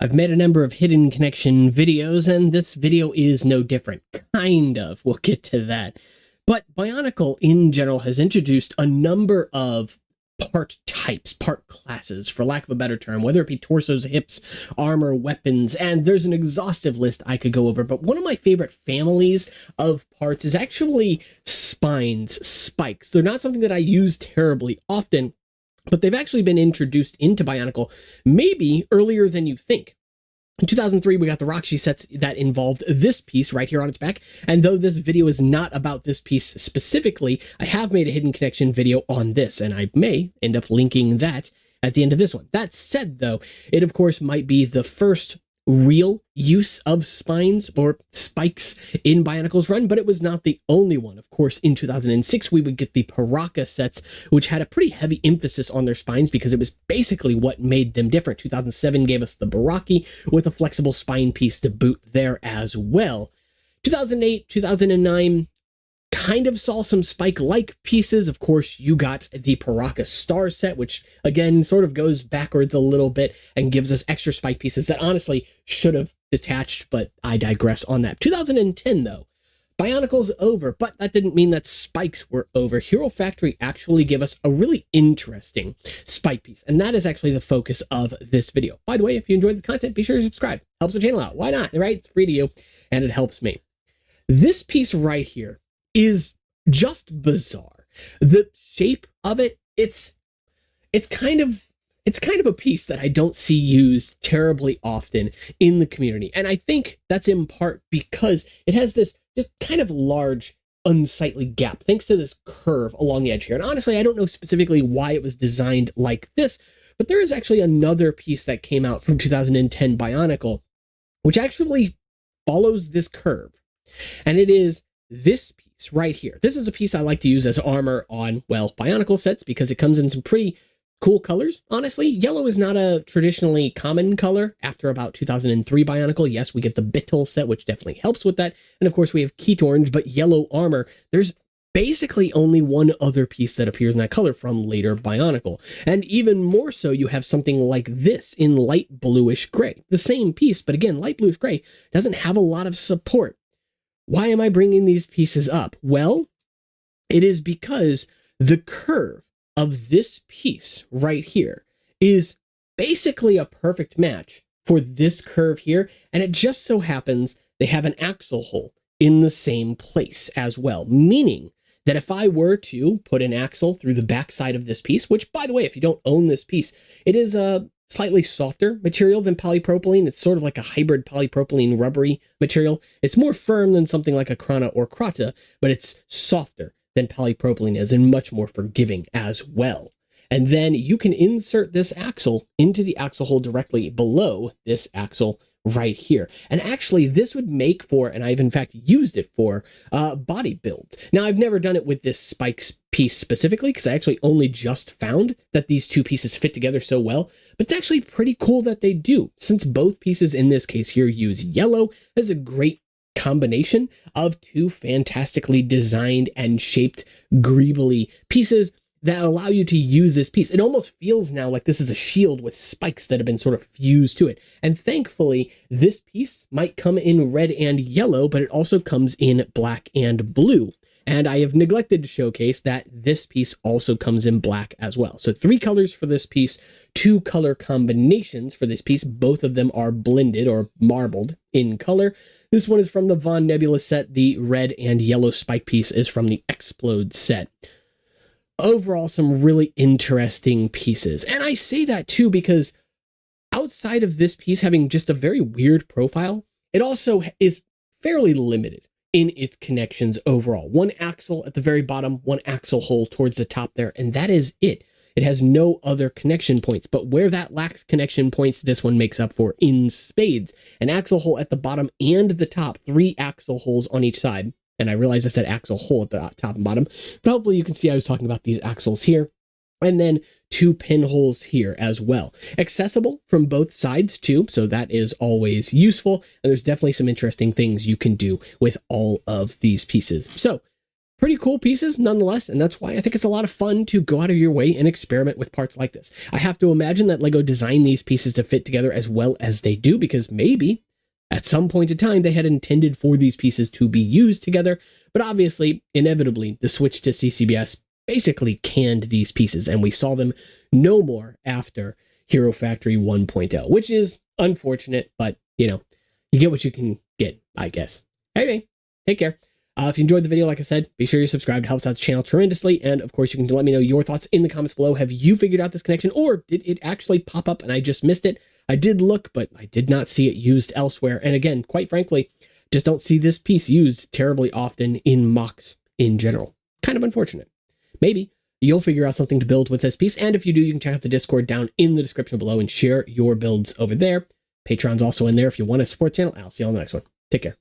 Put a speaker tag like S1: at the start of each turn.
S1: I've made a number of hidden connection videos, and this video is no different. Kind of. We'll get to that. But Bionicle, in general, has introduced a number of part types, part classes, for lack of a better term, whether it be torsos, hips, armor, weapons, and there's an exhaustive list I could go over. But one of my favorite families of parts is actually spines, spikes. They're not something that I use terribly often, but they've actually been introduced into Bionicle maybe earlier than you think. In 2003, we got the Roxy sets that involved this piece right here on its back, and though this video is not about this piece specifically, I have made a hidden connection video on this, and I may end up linking that at the end of this one. That said, though, it of course might be the first real use of spines or spikes in Bionicle's run, but it was not the only one. Of course, in 2006, we would get the Paraka sets, which had a pretty heavy emphasis on their spines because it was basically what made them different. 2007 gave us the Baraki with a flexible spine piece to boot there as well. 2008, 2009, kind of saw some spike-like pieces. Of course, you got the Paraka Star set, which again sort of goes backwards a little bit and gives us extra spike pieces that honestly should have detached, but I digress on that. 2010, though, Bionicle's over, but that didn't mean that spikes were over. Hero Factory actually gave us a really interesting spike piece, and that is actually the focus of this video. By the way, if you enjoyed the content, be sure to subscribe. Helps the channel out. Why not, right? It's free to you, and it helps me. This piece right here is just bizarre. The shape of it, it's kind of a piece that I don't see used terribly often in the community. And I think that's in part because it has this just kind of large, unsightly gap thanks to this curve along the edge here. And honestly, I don't know specifically why it was designed like this, but there is actually another piece that came out from 2010 Bionicle, which actually follows this curve. And it is this piece right here. This is a piece I like to use as armor on, well, Bionicle sets because it comes in some pretty cool colors. Honestly, yellow is not a traditionally common color after about 2003 Bionicle. Yes, we get the Bittle set, which definitely helps with that. And of course, we have Keat Orange, but yellow armor, there's basically only one other piece that appears in that color from later Bionicle. And even more so, you have something like this in light bluish gray. The same piece, but again, light bluish gray doesn't have a lot of support. Why am I bringing these pieces up? Well, it is because the curve of this piece right here is basically a perfect match for this curve here, and it just so happens they have an axle hole in the same place as well, meaning that if I were to put an axle through the backside of this piece, which, by the way, if you don't own this piece, it is a slightly softer material than polypropylene. It's sort of like a hybrid polypropylene rubbery material. It's more firm than something like a Krana or Krata, but it's softer than polypropylene is and much more forgiving as well. And then you can insert this axle into the axle hole directly below this axle right here. And actually this would make for, and I've in fact used it for, body builds. Now I've never done it with this spikes piece specifically because I actually only just found that these two pieces fit together so well, but it's actually pretty cool that they do, since both pieces in this case here use yellow. As a great combination of two fantastically designed and shaped greebly pieces that allow you to use this piece. It almost feels now like this is a shield with spikes that have been sort of fused to it. And thankfully, this piece might come in red and yellow, but it also comes in black and blue. And I have neglected to showcase that this piece also comes in black as well. So 3 colors for this piece, 2 color combinations for this piece. Both of them are blended or marbled in color. This one is from the Von Nebula set. The red and yellow spike piece is from the Explode set. Overall, some really interesting pieces. And I say that too because outside of this piece having just a very weird profile, it also is fairly limited in its connections overall. One axle at the very bottom, one axle hole towards the top there, and that is it. It has no other connection points, but where that lacks connection points, this one makes up for in spades. An axle hole at the bottom and the top, 3 axle holes on each side. And I realize I said axle hole at the top and bottom, but hopefully you can see I was talking about these axles here. And then 2 pinholes here as well. Accessible from both sides too, so that is always useful. And there's definitely some interesting things you can do with all of these pieces. So pretty cool pieces nonetheless, and that's why I think it's a lot of fun to go out of your way and experiment with parts like this. I have to imagine that LEGO designed these pieces to fit together as well as they do, because maybe at some point in time they had intended for these pieces to be used together, but obviously, inevitably, the switch to CCBS basically canned these pieces, and we saw them no more after Hero Factory 1.0, which is unfortunate, but, you know, you get what you can get, I guess. Anyway, take care. If you enjoyed the video, like I said, be sure you subscribe. It helps out the channel tremendously. And of course, you can let me know your thoughts in the comments below. Have you figured out this connection, or did it actually pop up and I just missed it? I did look, but I did not see it used elsewhere. And again, quite frankly, just don't see this piece used terribly often in mocks in general. Kind of unfortunate. Maybe you'll figure out something to build with this piece. And if you do, you can check out the Discord down in the description below and share your builds over there. Patreon's also in there if you want to support the channel. I'll see you on the next one. Take care.